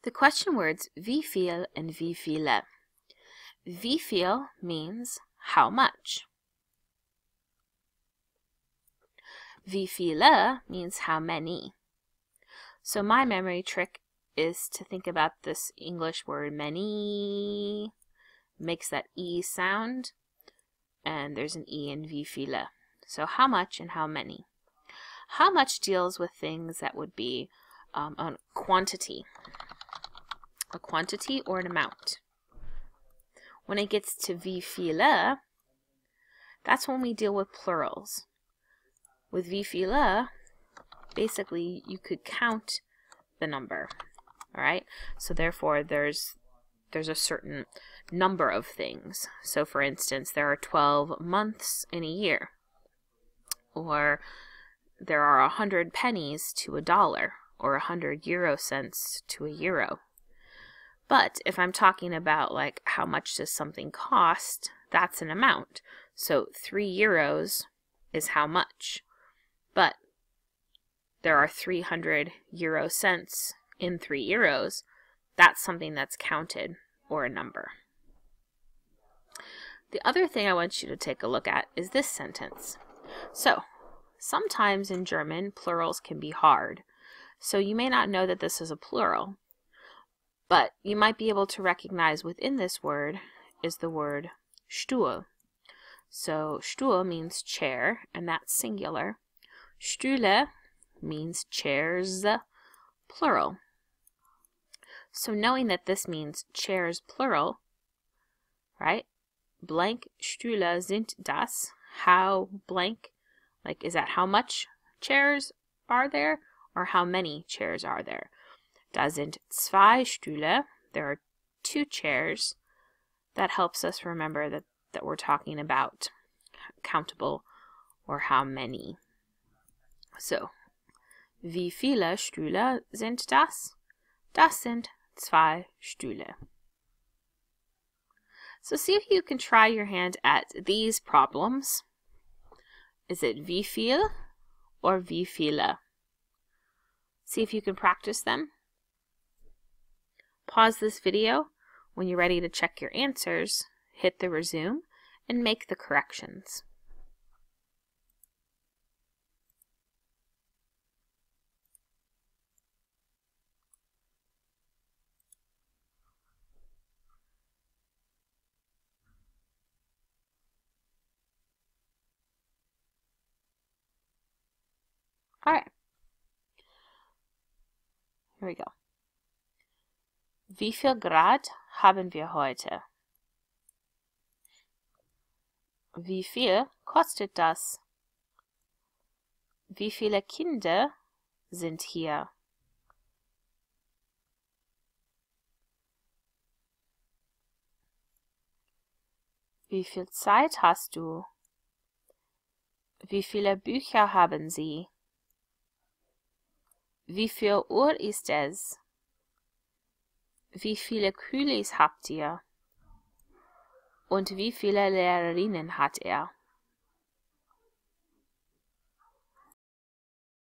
The question words wie viel and wie viele. Wie viel means how much. Wie viele means how many. So my memory trick is to think about this English word many. Makes that E sound, and there's an E in wie viele. So how much and how many. How much deals with things that would be a quantity or an amount. When it gets to wie viele, that's when we deal with plurals. With wie viele, basically you could count the number, all right? So therefore there's a certain number of things. So for instance, there are 12 months in a year, or there are 100 pennies to a dollar, or 100 euro cents to a euro. But if I'm talking about like how much does something cost, that's an amount. So 3 euros is how much. But there are 300 euro cents in 3 euros. That's something that's counted, or a number. The other thing I want you to take a look at is this sentence. So sometimes in German, plurals can be hard. So you may not know that this is a plural. But you might be able to recognize within this word is the word Stuhl. So Stuhl means chair, and that's singular. Stühle means chairs, plural. So knowing that this means chairs, plural, right? Blank Stühle sind das. How blank, like is that how much chairs are there, or how many chairs are there? Da sind 2 Stühle. There are 2 chairs. That helps us remember that we're talking about countable or how many. So, wie viele Stühle sind das? Das sind 2 Stühle. So see if you can try your hand at these problems. Is it wie viel or wie viele? See if you can practice them. Pause this video. When you're ready to check your answers, hit the resume and make the corrections. All right. Here we go. Wie viel Grad haben wir heute? Wie viel kostet das? Wie viele Kinder sind hier? Wie viel Zeit hast du? Wie viele Bücher haben Sie? Wie viel Uhr ist es? Wie viele Kulis habt ihr? Und wie viele Lehrerinnen hat er?